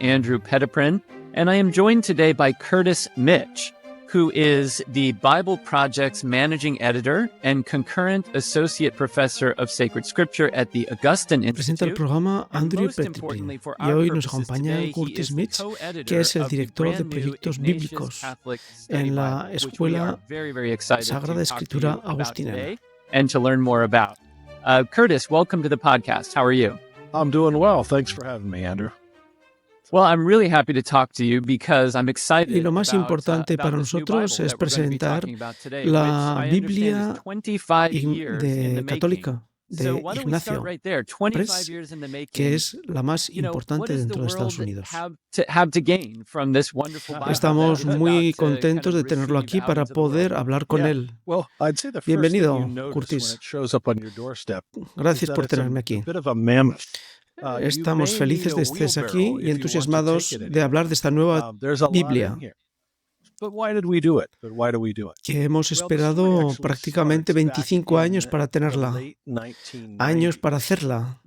Andrew Petiprin, and I am joined today by Curtis Mitch, who is the Bible Project's managing editor and concurrent associate professor of sacred scripture at the Augustine Presenta el Institute. programa Andrew Petiprin y hoy nos acompaña Curtis Mitch, que es el director de proyectos bíblicos en la Escuela Sagrada Escritura Agustinana. And to learn more about. Curtis, welcome to the podcast. How are you? I'm doing well. Thanks for having me, Andrew. Well, I'm really happy to talk to you because I'm excited. Y lo más importante para nosotros es presentar la Biblia católica de Ignacio Press, que es la más importante dentro de Estados Unidos. Estamos muy contentos de tenerlo aquí para poder hablar con él. Bienvenido, Curtis. Gracias por tenerme aquí. Estamos felices de que estés aquí y entusiasmados de hablar de esta nueva Biblia que hemos esperado prácticamente 25 años para tenerla, años para hacerla.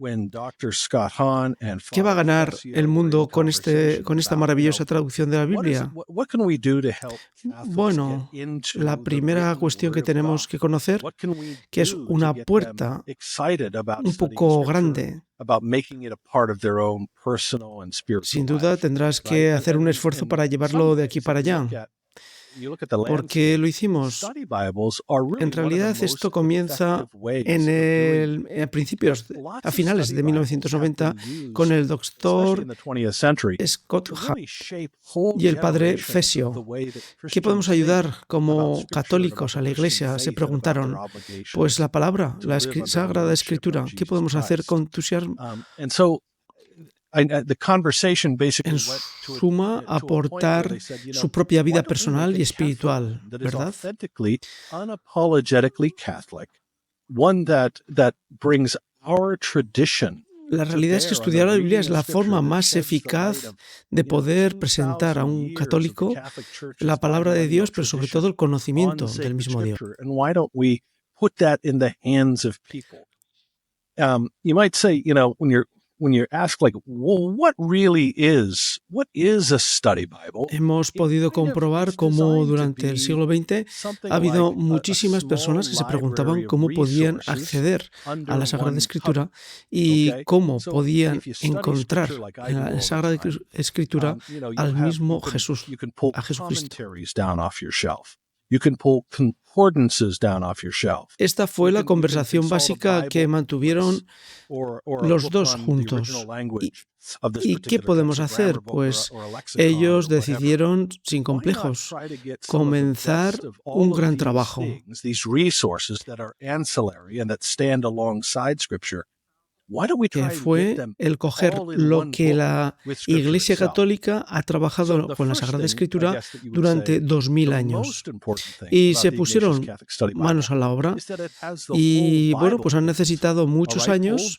¿Qué va a ganar el mundo con esta maravillosa traducción de la Biblia? Bueno, la primera cuestión que tenemos que conocer, que es una puerta un poco grande. Sin duda tendrás que hacer un esfuerzo para llevarlo de aquí para allá. ¿Por qué lo hicimos? En realidad esto comienza a finales de 1990 con el doctor Scott Hahn y el padre Fessio. ¿Qué podemos ayudar como católicos a la Iglesia? Se preguntaron. Pues la palabra, la Sagrada Escritura. ¿Qué podemos hacer con entusiasmo? En suma, aportar su propia vida personal y espiritual, ¿verdad? La realidad es que estudiar la Biblia es la forma más eficaz de poder presentar a un católico la palabra de Dios, pero sobre todo el conocimiento del mismo Dios. When you're asked, like, well, what is a study Bible? Hemos podido comprobar cómo durante el siglo XX ha habido muchísimas personas que se preguntaban cómo podían acceder a la Sagrada Escritura y cómo podían encontrar en la Sagrada Escritura al mismo Jesús, a Jesucristo. Esta fue la conversación básica que mantuvieron los dos juntos. ¿Y qué podemos hacer? Pues ellos decidieron, sin complejos, comenzar un gran trabajo. Que fue el coger lo que la Iglesia Católica ha trabajado con la Sagrada Escritura durante 2000 años y se pusieron manos a la obra y bueno, pues han necesitado muchos años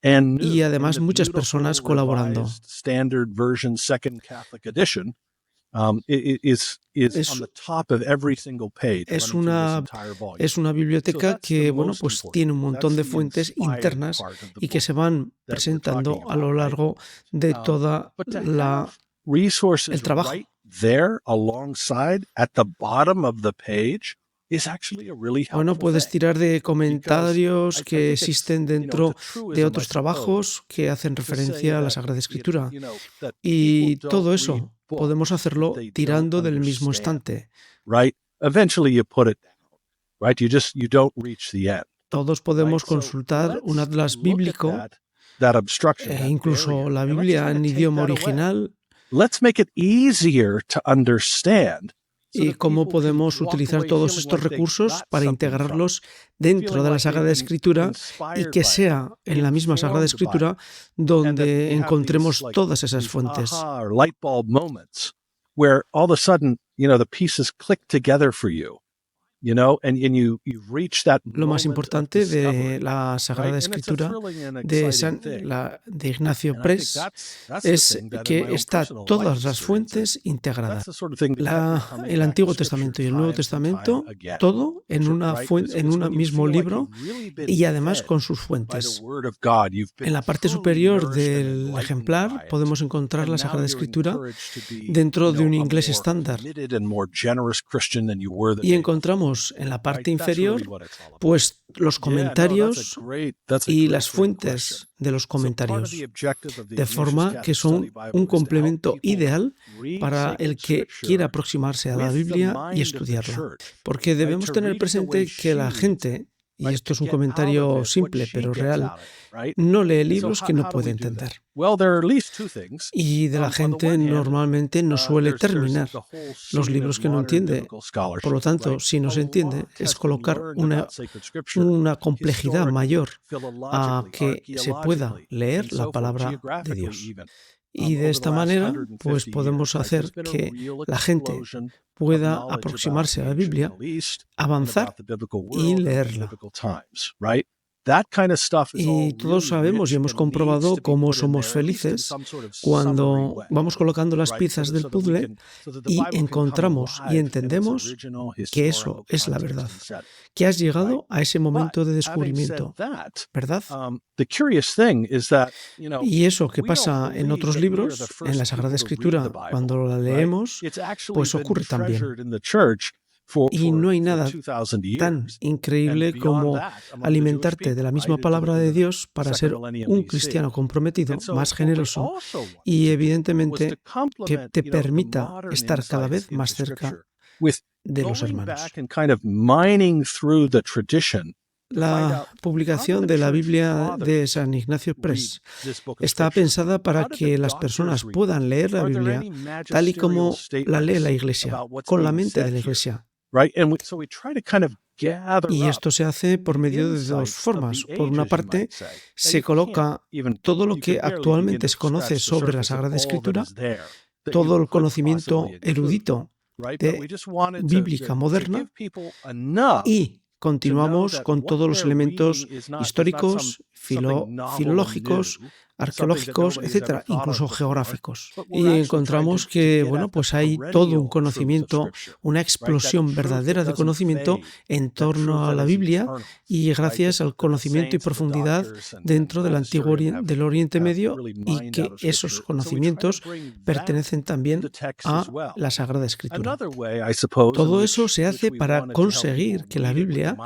y además muchas personas colaborando. Es una biblioteca que bueno, pues tiene un montón de fuentes internas y que se van presentando a lo largo de toda el trabajo. Bueno, puedes tirar de comentarios que existen dentro de otros trabajos que hacen referencia a la Sagrada Escritura. Y todo eso podemos hacerlo tirando del mismo estante. Todos podemos consultar un atlas bíblico e incluso la Biblia en idioma original. Y cómo podemos utilizar todos estos recursos para integrarlos dentro de la Sagrada Escritura y que sea en la misma Sagrada Escritura donde encontremos todas esas fuentes. Lo más importante de la Sagrada Escritura de Ignacio Press es que está todas las fuentes integradas. El Antiguo Testamento y el Nuevo Testamento, todo en un mismo libro y además con sus fuentes. En la parte superior del ejemplar podemos encontrar la Sagrada Escritura dentro de un inglés estándar. Y encontramos en la parte inferior pues los comentarios y las fuentes de los comentarios, de forma que son un complemento ideal para el que quiera aproximarse a la Biblia y estudiarla. Porque debemos tener presente que la gente, y esto es un comentario simple pero real, no lee libros que no puede entender. Y de la gente normalmente no suele terminar los libros que no entiende. Por lo tanto, si no se entiende, es colocar una complejidad mayor a que se pueda leer la palabra de Dios. Y de esta manera, pues podemos hacer que la gente pueda aproximarse a la Biblia, avanzar y leerla. Y todos sabemos y hemos comprobado cómo somos felices cuando vamos colocando las piezas del puzzle y encontramos y entendemos que eso es la verdad, que has llegado a ese momento de descubrimiento, ¿verdad? Y eso que pasa en otros libros, en la Sagrada Escritura, cuando la leemos, pues ocurre también. Y no hay nada tan increíble como alimentarte de la misma palabra de Dios para ser un cristiano comprometido, más generoso y evidentemente que te permita estar cada vez más cerca de los hermanos. La publicación de la Biblia de San Ignacio Press está pensada para que las personas puedan leer la Biblia tal y como la lee la Iglesia, con la mente de la Iglesia. Y esto se hace por medio de dos formas. Por una parte, se coloca todo lo que actualmente se conoce sobre la Sagrada Escritura, todo el conocimiento erudito bíblica moderna, y continuamos con todos los elementos históricos, filológicos, arqueológicos, etcétera, incluso geográficos. Y encontramos que, bueno, pues hay todo un conocimiento, una explosión verdadera de conocimiento en torno a la Biblia y gracias al conocimiento y profundidad dentro del antiguo del Oriente Medio, y que esos conocimientos pertenecen también a la Sagrada Escritura. Todo eso se hace para conseguir que la Biblia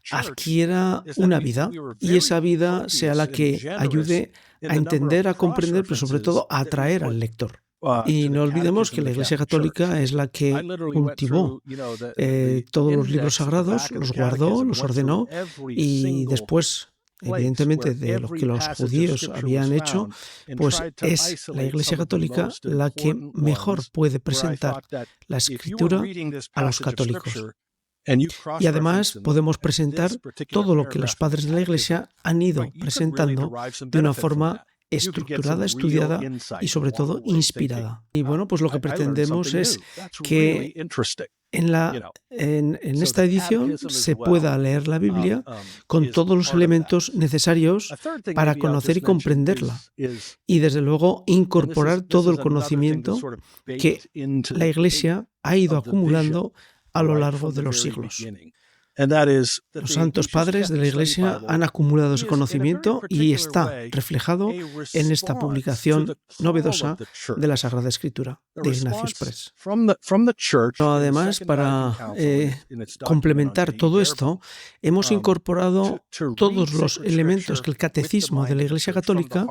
adquiera una vida y esa vida sea la que ayude a entender, a comprender, pero sobre todo a atraer al lector. Y no olvidemos que la Iglesia Católica es la que cultivó todos los libros sagrados, los guardó, los ordenó y después, evidentemente, de lo que los judíos habían hecho, pues es la Iglesia Católica la que mejor puede presentar la Escritura a los católicos. Y además podemos presentar todo lo que los padres de la Iglesia han ido presentando de una forma estructurada, estudiada y sobre todo inspirada. Y bueno, pues lo que pretendemos es que en esta edición se pueda leer la Biblia con todos los elementos necesarios para conocer y comprenderla. Y desde luego incorporar todo el conocimiento que la Iglesia ha ido acumulando a lo largo de los siglos. Los santos padres de la Iglesia han acumulado ese conocimiento y está reflejado en esta publicación novedosa de la Sagrada Escritura de Ignacio Press. Pero además, para complementar todo esto, hemos incorporado todos los elementos que el Catecismo de la Iglesia Católica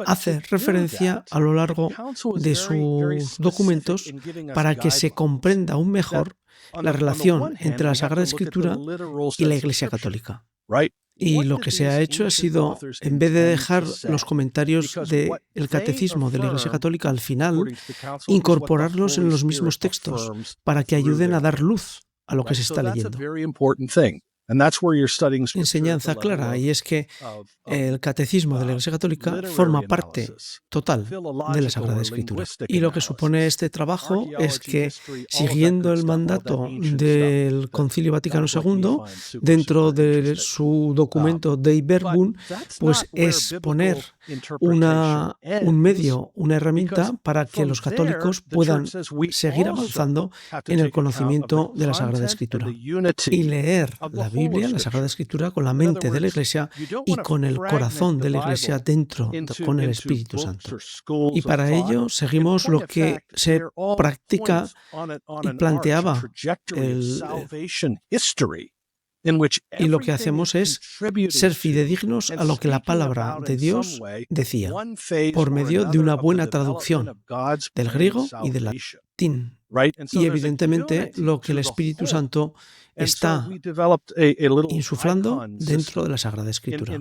hace referencia a lo largo de sus documentos para que se comprenda aún mejor la relación entre la Sagrada Escritura y la Iglesia Católica. Y lo que se ha hecho ha sido, en vez de dejar los comentarios del Catecismo de la Iglesia Católica al final, incorporarlos en los mismos textos para que ayuden a dar luz a lo que se está leyendo. enseñanza clara, y es que el catecismo de la Iglesia Católica forma parte total de la Sagrada Escritura. Y lo que supone este trabajo es que, siguiendo el mandato del Concilio Vaticano II, dentro de su documento Dei Verbum, pues es poner un medio, una herramienta para que los católicos puedan seguir avanzando en el conocimiento de la Sagrada Escritura y leer la Biblia, la Sagrada Escritura, con la mente de la Iglesia y con el corazón de la Iglesia dentro, con el Espíritu Santo. Y para ello seguimos lo que se practica y planteaba y lo que hacemos es ser fidedignos a lo que la palabra de Dios decía, por medio de una buena traducción del griego y del latín. Y evidentemente lo que el Espíritu Santo está insuflando dentro de la Sagrada Escritura.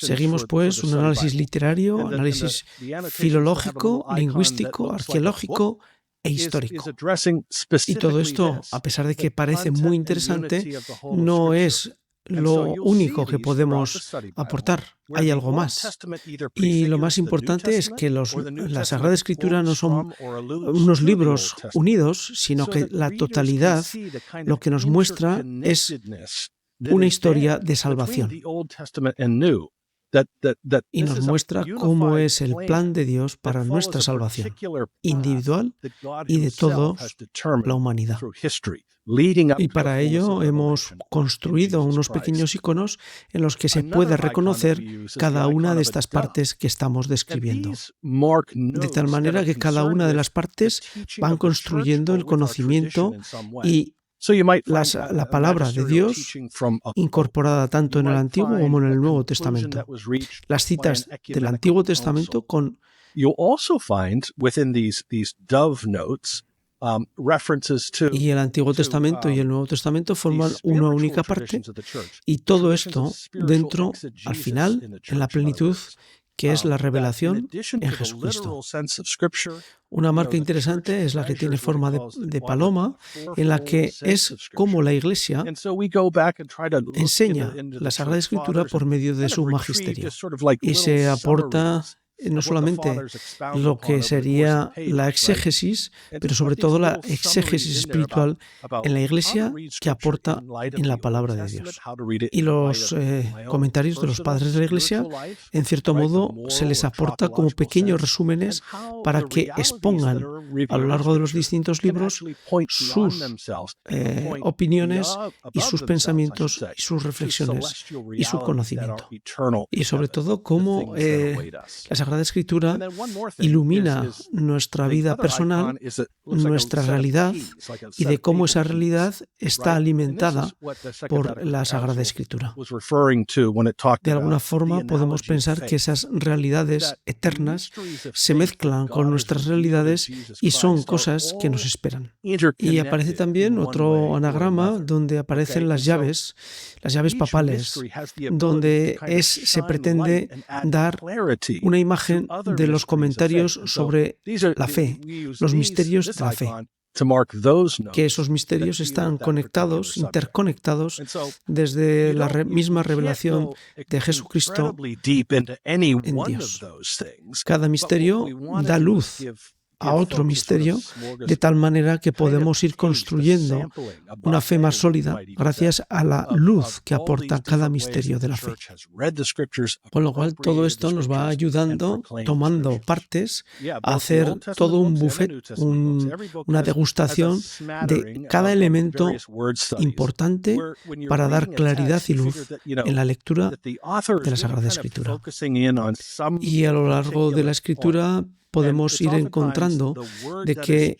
Seguimos pues un análisis literario, análisis filológico, lingüístico, arqueológico e histórico. Y todo esto, a pesar de que parece muy interesante, no es lo único que podemos aportar. Hay algo más. Y lo más importante es que la Sagrada Escritura no son unos libros unidos, sino que la totalidad lo que nos muestra es una historia de salvación. Y nos muestra cómo es el plan de Dios para nuestra salvación individual y de toda la humanidad. Y para ello hemos construido unos pequeños iconos en los que se puede reconocer cada una de estas partes que estamos describiendo. De tal manera que cada una de las partes van construyendo el conocimiento y la palabra de Dios incorporada tanto en el Antiguo como en el Nuevo Testamento. Las citas del Antiguo Testamento con y el Antiguo Testamento y el Nuevo Testamento forman una única parte, y todo esto dentro, al final, en la plenitud, que es la revelación en Jesucristo. Una marca interesante es la que tiene forma de paloma, en la que es como la Iglesia enseña la Sagrada Escritura por medio de su magisterio. Y se aporta no solamente lo que sería la exégesis, pero sobre todo la exégesis espiritual en la Iglesia que aporta en la palabra de Dios. Y los comentarios de los padres de la Iglesia, en cierto modo, se les aporta como pequeños resúmenes para que expongan a lo largo de los distintos libros sus opiniones y sus pensamientos y sus reflexiones y su conocimiento. Y sobre todo cómo la Sagrada Escritura ilumina nuestra vida personal, nuestra realidad, y de cómo esa realidad está alimentada por la Sagrada Escritura. De alguna forma podemos pensar que esas realidades eternas se mezclan con nuestras realidades y son cosas que nos esperan. Y aparece también otro anagrama donde aparecen las llaves papales, donde se pretende dar una imagen de los comentarios sobre la fe, los misterios de la fe, que esos misterios están interconectados desde la misma revelación de Jesucristo en Dios. Cada misterio da luz a otro misterio, de tal manera que podemos ir construyendo una fe más sólida gracias a la luz que aporta cada misterio de la fe. Con lo cual, todo esto nos va ayudando, tomando partes, a hacer todo un buffet, una degustación de cada elemento importante para dar claridad y luz en la lectura de la Sagrada Escritura. Y a lo largo de la Escritura podemos ir encontrando de que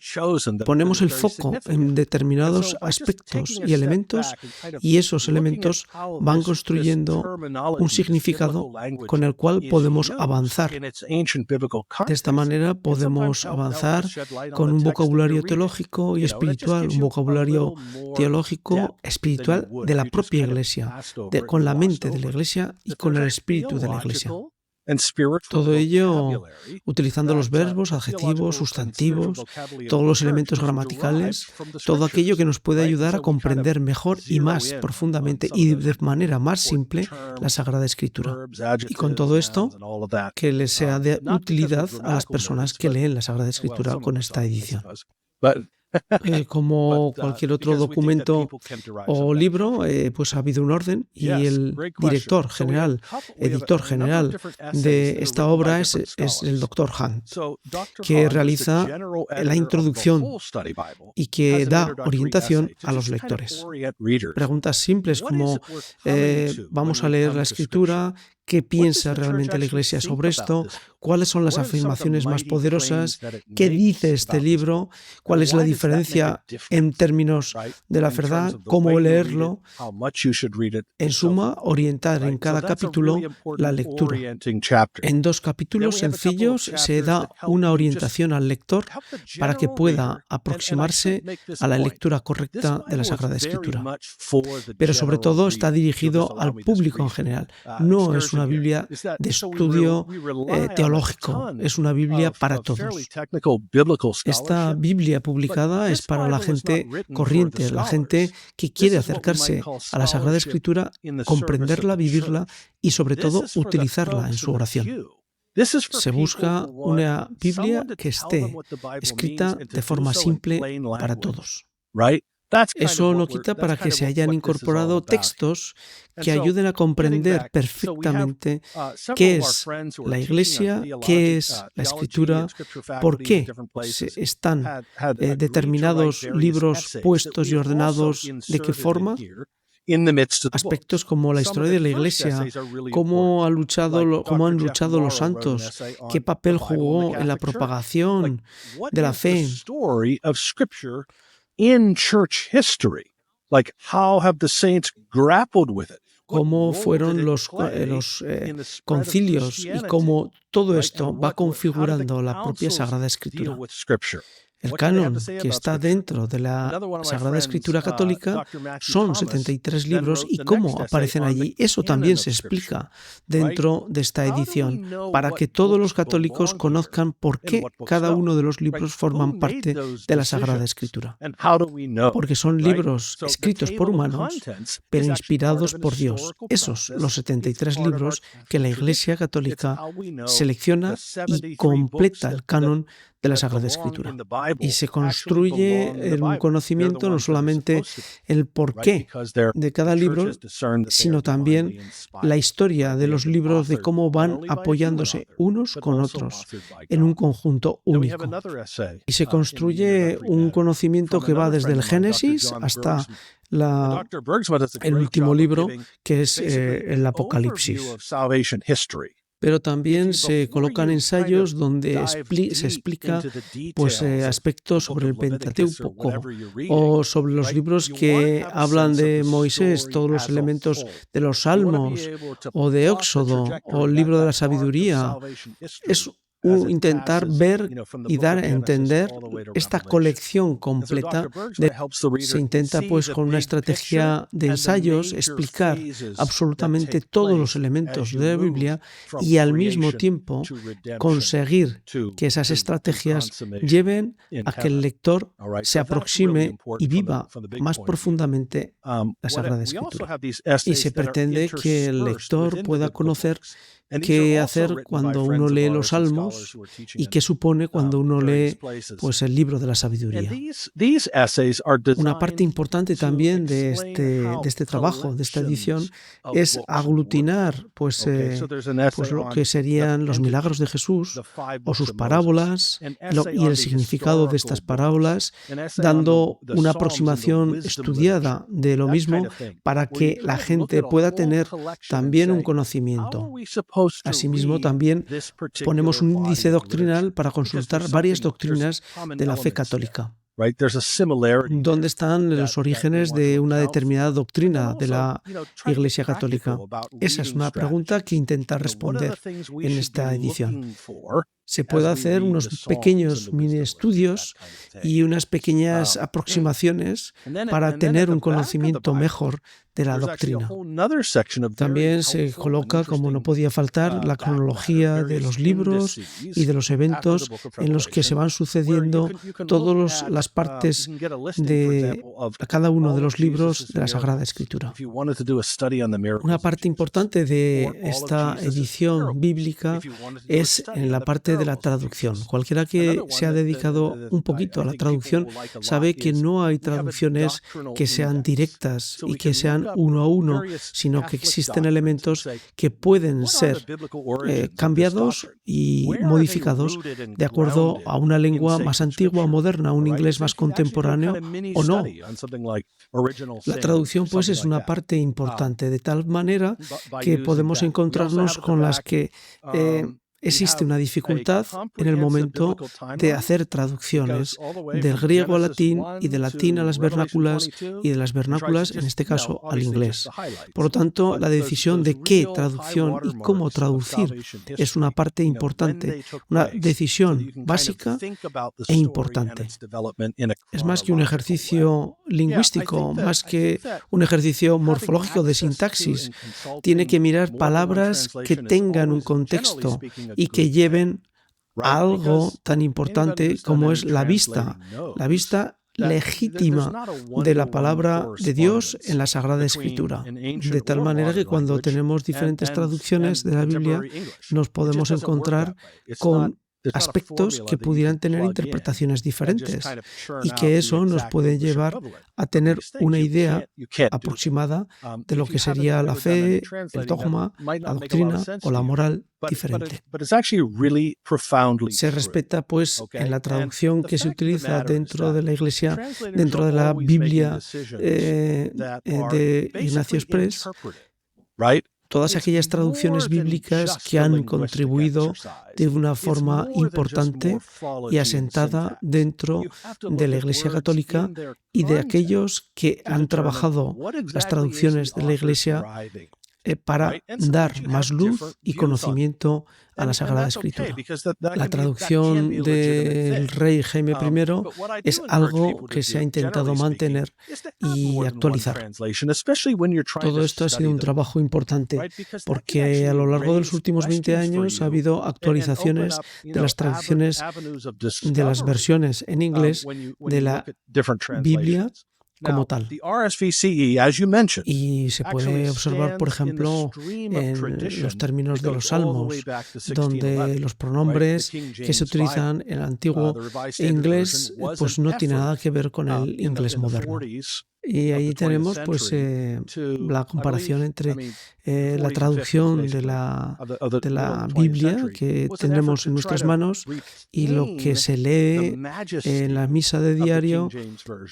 ponemos el foco en determinados aspectos y elementos, y esos elementos van construyendo un significado con el cual podemos avanzar. De esta manera podemos avanzar con un vocabulario teológico y espiritual, un vocabulario teológico espiritual de la propia Iglesia, con la mente de la Iglesia y con el espíritu de la Iglesia. Todo ello utilizando los verbos, adjetivos, sustantivos, todos los elementos gramaticales, todo aquello que nos puede ayudar a comprender mejor y más profundamente y de manera más simple la Sagrada Escritura. Y con todo esto, que les sea de utilidad a las personas que leen la Sagrada Escritura con esta edición. Como cualquier otro documento o libro, pues ha habido un orden y el editor general de esta obra es el Dr. Hunt, que realiza la introducción y que da orientación a los lectores. Preguntas simples como vamos a leer la Escritura, ¿qué piensa realmente la Iglesia sobre esto? ¿Cuáles son las afirmaciones más poderosas? ¿Qué dice este libro? ¿Cuál es la diferencia en términos de la verdad? ¿Cómo leerlo? En suma, orientar en cada capítulo la lectura. En 2 capítulos sencillos se da una orientación al lector para que pueda aproximarse a la lectura correcta de la Sagrada Escritura. Pero sobre todo está dirigido al público en general. No es una Biblia de estudio teológico, es una Biblia para todos. Esta Biblia publicada es para la gente corriente, la gente que quiere acercarse a la Sagrada Escritura, comprenderla, vivirla y sobre todo utilizarla en su oración. Se busca una Biblia que esté escrita de forma simple para todos. Eso no quita para que se hayan incorporado textos que ayuden a comprender perfectamente qué es la Iglesia, qué es la Escritura, por qué están determinados libros puestos y ordenados, de qué forma. Aspectos como la historia de la Iglesia, cómo han luchado los santos, qué papel jugó en la propagación de la fe. In church history, like how have the saints grappled with it? Cómo fueron los concilios y cómo todo esto va configurando la propia Sagrada Escritura. El canon que está dentro de la Sagrada Escritura católica son 73 libros y cómo aparecen allí. Eso también se explica dentro de esta edición para que todos los católicos conozcan por qué cada uno de los libros forman parte de la Sagrada Escritura. Porque son libros escritos por humanos, pero inspirados por Dios. Esos, los 73 libros que la Iglesia Católica selecciona y completa el canon de la Sagrada Escritura. Y se construye un conocimiento no solamente el porqué de cada libro, sino también la historia de los libros, de cómo van apoyándose unos con otros en un conjunto único. Y se construye un conocimiento que va desde el Génesis hasta el último libro, que es el Apocalipsis. Pero también se colocan ensayos donde se explica aspectos sobre el Pentateuco o sobre los libros que hablan de Moisés, todos los elementos de los Salmos o de Éxodo o el libro de la sabiduría. Es intentar ver y dar a entender esta colección completa. Se intenta, pues, con una estrategia de ensayos, explicar absolutamente todos los elementos de la Biblia y al mismo tiempo conseguir que esas estrategias lleven a que el lector se aproxime y viva más profundamente la Sagrada Escritura. Y se pretende que el lector pueda conocer qué hacer cuando uno lee los Salmos y qué supone cuando uno lee, pues, el libro de la sabiduría. Una parte importante también de este trabajo, de esta edición, es aglutinar pues lo que serían los milagros de Jesús o sus parábolas y el significado de estas parábolas, dando una aproximación estudiada de lo mismo para que la gente pueda tener también un conocimiento. Asimismo, también ponemos un índice doctrinal para consultar varias doctrinas de la fe católica. ¿Dónde están los orígenes de una determinada doctrina de la Iglesia Católica? Esa es una pregunta que intenta responder en esta edición. Se puede hacer unos pequeños mini estudios y unas pequeñas aproximaciones para tener un conocimiento mejor de la doctrina. También se coloca, como no podía faltar, la cronología de los libros y de los eventos en los que se van sucediendo todas las partes de cada uno de los libros de la Sagrada Escritura. Una parte importante de esta edición bíblica es en la parte de la traducción. Cualquiera que se ha dedicado un poquito a la traducción sabe que no hay traducciones que sean directas y que sean uno a uno, sino que existen elementos que pueden ser cambiados y modificados de acuerdo a una lengua más antigua o moderna, un inglés más contemporáneo o no. La traducción, pues, es una parte importante, de tal manera que podemos encontrarnos con las que existe una dificultad en el momento de hacer traducciones del griego al latín y del latín a las vernáculas y de las vernáculas, en este caso, al inglés. Por lo tanto, la decisión de qué traducción y cómo traducir es una parte importante, una decisión básica e importante. Es más que un ejercicio lingüístico, más que un ejercicio morfológico de sintaxis. Tiene que mirar palabras que tengan un contexto y que lleven a algo tan importante como es la vista legítima de la palabra de Dios en la Sagrada Escritura. De tal manera que cuando tenemos diferentes traducciones de la Biblia nos podemos encontrar con aspectos que pudieran tener interpretaciones diferentes y que eso nos puede llevar a tener una idea aproximada de lo que sería la fe, el dogma, la doctrina o la moral diferente. Se respeta, pues, en la traducción que se utiliza dentro de la Iglesia, dentro de la Biblia de Ignacio Express, todas aquellas traducciones bíblicas que han contribuido de una forma importante y asentada dentro de la Iglesia Católica y de aquellos que han trabajado las traducciones de la Iglesia para dar más luz y conocimiento a la Sagrada Escritura. La traducción del rey Jaime I es algo que se ha intentado mantener y actualizar. Todo esto ha sido un trabajo importante porque a lo largo de los últimos 20 años ha habido actualizaciones de las traducciones de las versiones en inglés de la Biblia como tal. Y se puede observar, por ejemplo, en los términos de los salmos, donde los pronombres que se utilizan en el antiguo inglés pues no tienen nada que ver con el inglés moderno. Y ahí tenemos, pues, la comparación entre la traducción de la Biblia que tenemos en nuestras manos y lo que se lee en la misa de diario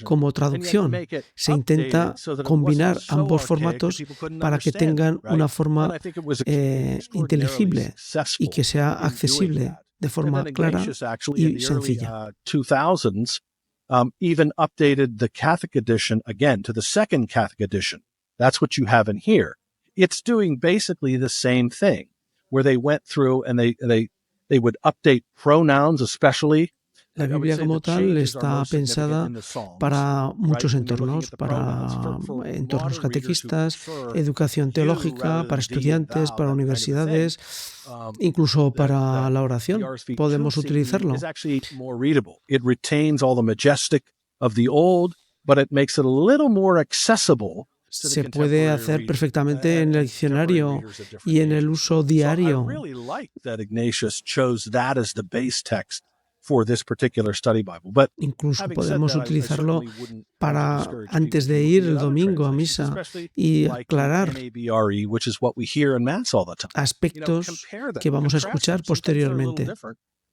como traducción. Se intenta combinar ambos formatos para que tengan una forma inteligible y que sea accesible de forma clara y sencilla. Even updated the Catholic edition again to the second Catholic edition. That's what you have in here. It's doing basically the same thing, where they went through and they would update pronouns, especially. La Biblia como tal está pensada para muchos entornos, para entornos catequistas, educación teológica, para estudiantes, para universidades, incluso para la oración. Podemos utilizarlo. It retains all the majestic of the old, but it makes it a little more accessible. Se puede hacer perfectamente en el diccionario y en el uso diario. I really like that Ignatius chose that as the base text for this particular study Bible. But incluso podemos utilizarlo para antes de ir el domingo a misa y aclarar aspectos que vamos a escuchar posteriormente.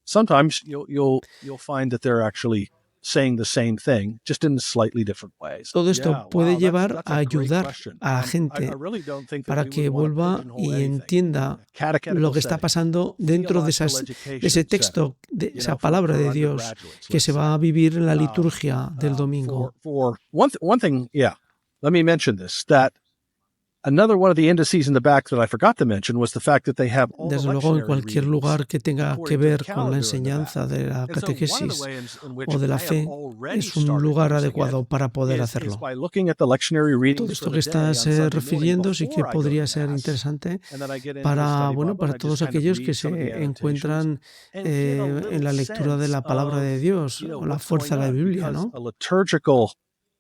Sometimes you'll find that they're actually saying the same thing, just in slightly different ways. Todo esto puede llevar a ayudar a la gente para que vuelva y entienda lo que está pasando dentro de ese texto, de esa palabra de Dios que se va a vivir en la liturgia del domingo. One thing, let me mention this, that Another one of the indices in the back that I forgot to mention was the fact that they have all the Desde luego, en lectionary cualquier readings lugar que tenga according que to the ver con la calendar in the back. enseñanza de la And so one of the catequesis ways in which o de I la have fe already es un started lugar using adecuado it para poder is hacerlo. by looking at the lectionary Todo readings esto for que the day on estás Sunday morning refiriendo sí que before I go podría to ser Mass. interesante And then I get into the para, study bueno, Bible and para I todos just kind of aquellos que read some of the se annotations encuentran and get a en little la lectura de la sense palabra de of, Dios you know, o la what's fuerza going de la on, Biblia, because ¿no? a liturgical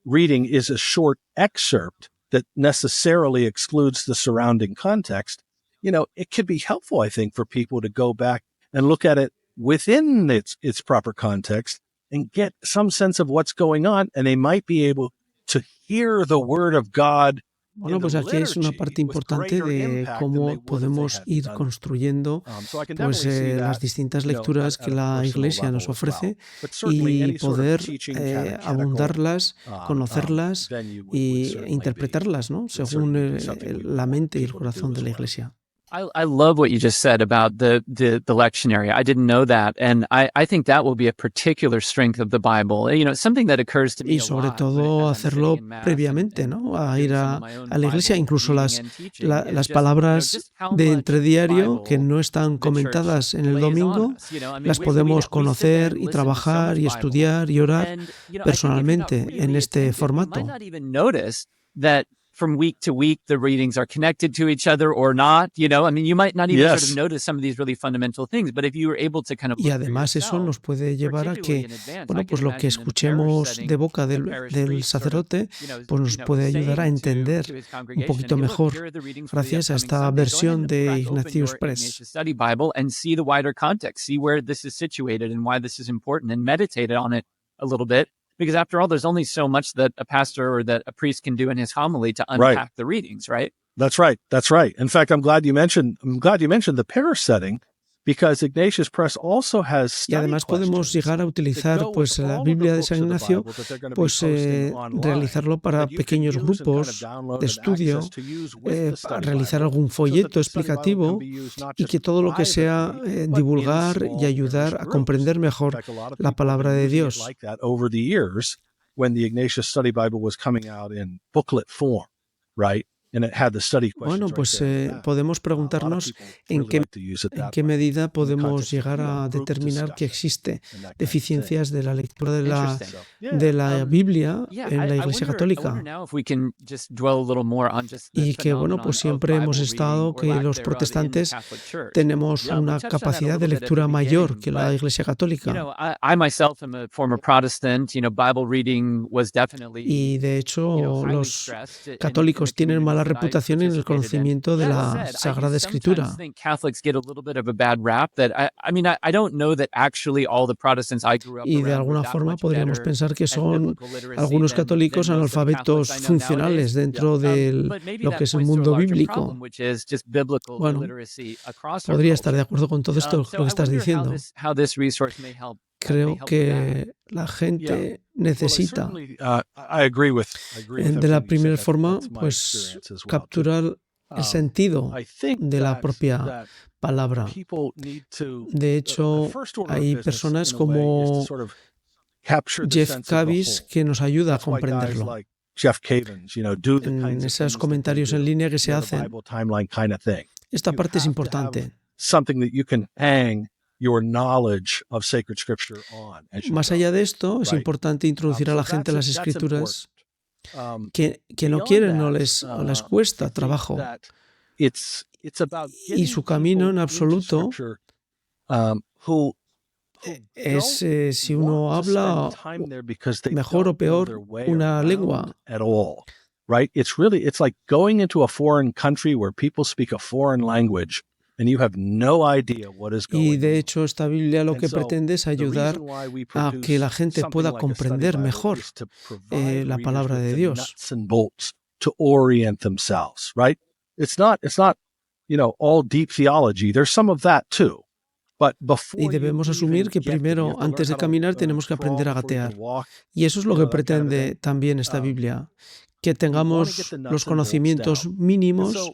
reading is a short excerpt that necessarily excludes the surrounding context. You know, it could be helpful, I think, for people to go back and look at it within its proper context and get some sense of what's going on, and they might be able to hear the word of God. Bueno, pues aquí es una parte importante de cómo podemos ir construyendo pues, las distintas lecturas que la Iglesia nos ofrece y poder abundarlas, conocerlas e interpretarlas, ¿no? Según la mente y el corazón de la Iglesia. I love what you just said about the lectionary. I didn't know that. And I think that will be a particular strength of the Bible. You know, it's something that occurs to me Y sobre todo hacerlo previamente, ¿no? A ir a la iglesia, incluso las palabras de entrediario que no están comentadas en el domingo, las podemos conocer y trabajar y estudiar y orar personalmente en este formato. From week to week, the readings are connected to each other or not, you know, I mean, you might not even sort of notice some of these really fundamental things, but if you were able to kind of... Y además eso nos puede llevar a que, bueno, pues lo que escuchemos de boca del sacerdote, pues nos puede ayudar a entender un poquito mejor gracias a esta versión de Ignatius Press. Study Bible and see the wider context, see where this is situated and why this is important and meditate on it a little bit. Because after all, there's only so much that a pastor or that a priest can do in his homily to unpack the readings, right? That's right. That's right. In fact, I'm glad you mentioned the parish setting, because Ignatius Press also has study y además podemos llegar a utilizar pues la Biblia de San Ignacio, pues realizarlo para pequeños grupos de estudio, realizar algún folleto explicativo y que todo lo que sea divulgar y ayudar a comprender mejor la palabra de Dios. When the Ignatius Study Bible was coming out in booklet form, right? Bueno, pues podemos preguntarnos en qué medida podemos llegar a determinar que existe deficiencias de la lectura de la Biblia en la Iglesia Católica. Y que, bueno, pues siempre hemos estado que los protestantes tenemos una capacidad de lectura mayor que la Iglesia Católica. Y de hecho, los católicos tienen mala reputación en el conocimiento de la Sagrada Escritura. Y de alguna forma podríamos pensar que son algunos católicos analfabetos funcionales dentro de lo que es el mundo bíblico. Bueno, podría estar de acuerdo con todo esto lo que estás diciendo. Creo que la gente necesita, de la primera forma, pues capturar el sentido de la propia palabra. De hecho, hay personas como Jeff Kavis que nos ayuda a comprenderlo. En esos comentarios en línea que se hacen, esta parte es importante. Más allá de esto, es importante introducir a la gente a las Escrituras que no quieren o les cuesta trabajo. Y su camino en absoluto es si uno habla mejor o peor una lengua. Right? It's like going into a foreign country where people speak a foreign language. And you have no idea what is going on. Y de hecho esta Biblia lo que pretende es ayudar a que la gente pueda comprender mejor la palabra de Dios. To orient themselves, right? It's not, all deep theology. There's some of that too. Y debemos asumir que primero, antes de caminar, tenemos que aprender a gatear. Y eso es lo que pretende también esta Biblia. Que tengamos los conocimientos mínimos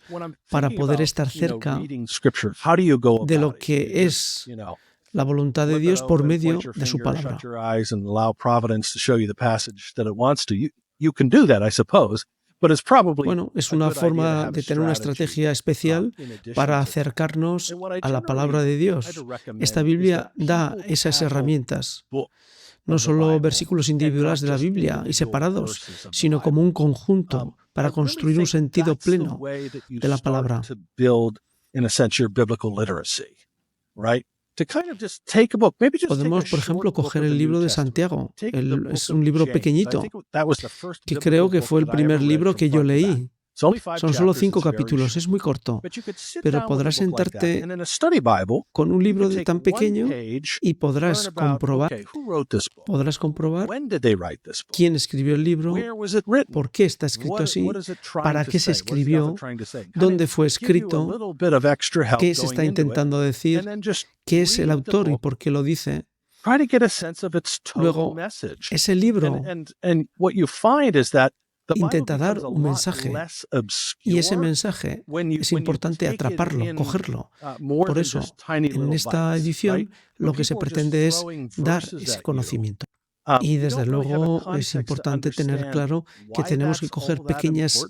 para poder estar cerca de lo que es la voluntad de Dios por medio de su palabra. Bueno, es una forma de tener una estrategia especial para acercarnos a la palabra de Dios. Esta Biblia da esas herramientas, no solo versículos individuales de la Biblia y separados, sino como un conjunto para construir un sentido pleno de la palabra. Podemos, por ejemplo, coger el libro de Santiago. Es un libro pequeñito, que creo que fue el primer libro que yo leí. Son solo 5 capítulos, es muy corto, pero podrás sentarte con un libro tan pequeño y podrás comprobar quién escribió el libro, por qué está escrito así, para qué se escribió, dónde fue escrito, qué se está intentando decir, qué es el autor y por qué lo dice. Luego, ese libro intenta dar un mensaje y ese mensaje es importante atraparlo, cogerlo. Por eso, en esta edición lo que se pretende es dar ese conocimiento. Y desde luego es importante tener claro que tenemos que coger pequeñas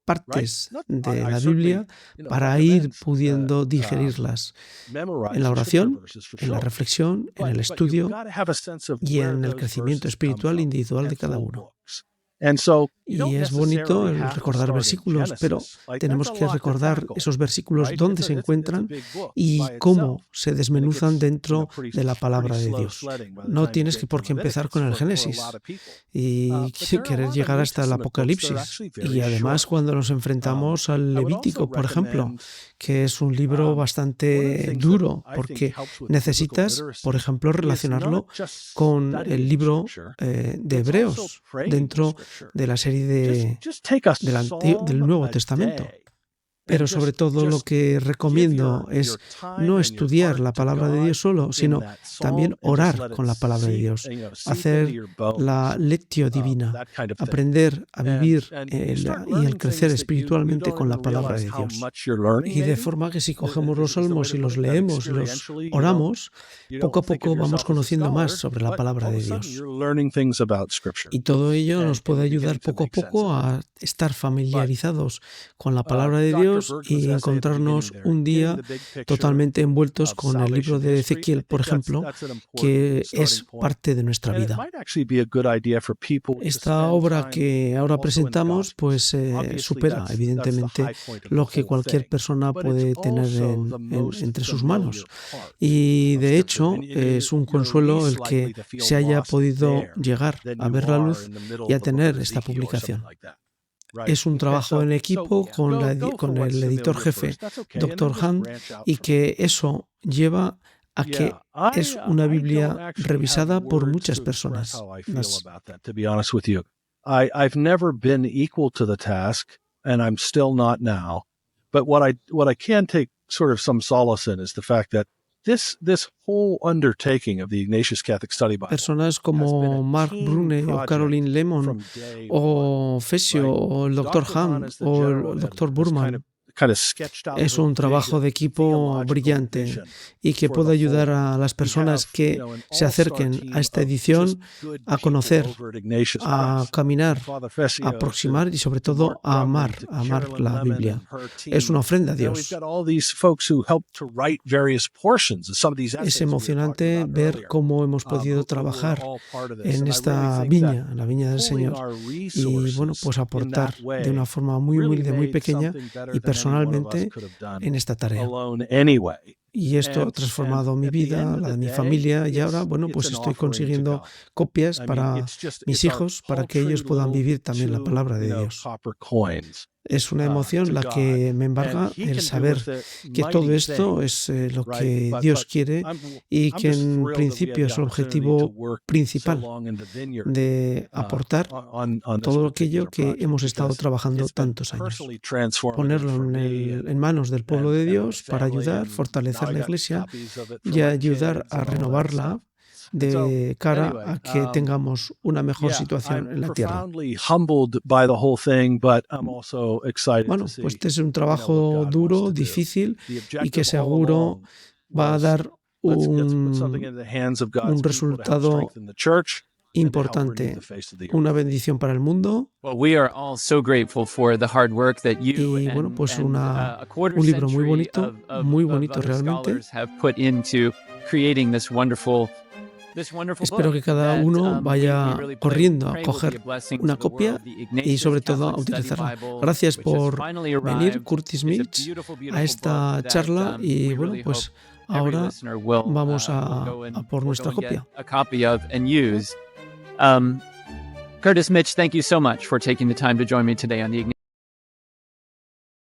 partes de la Biblia para ir pudiendo digerirlas en la oración, en la reflexión, en el estudio y en el crecimiento espiritual individual de cada uno. Y es bonito el recordar versículos, pero tenemos que recordar esos versículos dónde se encuentran y cómo se desmenuzan dentro de la palabra de Dios. No tienes por qué empezar con el Génesis y querer llegar hasta el Apocalipsis. Y además cuando nos enfrentamos al Levítico, por ejemplo, que es un libro bastante duro porque necesitas, por ejemplo, relacionarlo con el libro de Hebreos dentro de la serie del Nuevo Testamento. Pero sobre todo lo que recomiendo es no estudiar la palabra de Dios solo, sino también orar con la palabra de Dios, hacer la lectio divina, aprender a vivir y el crecer espiritualmente con la palabra de Dios. Y de forma que si cogemos los salmos y los leemos y los oramos, poco a poco vamos conociendo más sobre la palabra de Dios. Y todo ello nos puede ayudar poco a poco a estar familiarizados con la palabra de Dios y encontrarnos un día totalmente envueltos con el libro de Ezequiel, por ejemplo, que es parte de nuestra vida. Esta obra que ahora presentamos pues supera evidentemente lo que cualquier persona puede tener entre sus manos. Y de hecho es un consuelo el que se haya podido llegar a ver la luz y a tener esta publicación. Es un trabajo en equipo con el editor jefe, Dr. Hunt, y que eso lleva a que es una Biblia revisada por muchas personas. I've never been equal to the task, and I'm still not now. But what I can take sort of some solace in is the fact that this whole undertaking of the Ignatius Catholic Study Bible. Personas como Mark Brune o Caroline Lemon o Fesio o el Dr. Hahn o el Dr. Burman es un trabajo de equipo brillante y que puede ayudar a las personas que se acerquen a esta edición a conocer, a caminar, a aproximar y sobre todo a amar la Biblia. Es una ofrenda a Dios. Es emocionante ver cómo hemos podido trabajar en esta viña, en la viña del Señor, y bueno, pues aportar de una forma muy humilde, muy pequeña y personalmente en esta tarea. Y esto ha transformado mi vida, la de mi familia, y ahora, bueno, pues estoy consiguiendo copias para mis hijos, para que ellos puedan vivir también la palabra de Dios. Es una emoción la que me embarga el saber que todo esto es lo que Dios quiere y que en principio es el objetivo principal de aportar todo aquello que hemos estado trabajando tantos años. Ponerlo en manos del pueblo de Dios para ayudar, fortalecer la Iglesia y ayudar a renovarla de cara a que tengamos una mejor situación en la tierra. Bueno, pues este es un trabajo duro, difícil y que seguro va a dar un resultado importante, una bendición para el mundo. We are all so grateful for the hard work that you y bueno, pues un libro muy bonito realmente. Have put into creating this wonderful Espero que cada uno vaya corriendo a coger una copia y sobre todo a utilizarla. Gracias por venir, Curtis Mitch, a esta charla y bueno, pues ahora vamos a por nuestra copia. Curtis Mitch, thank you so much for taking the time to join me today on the Ignatian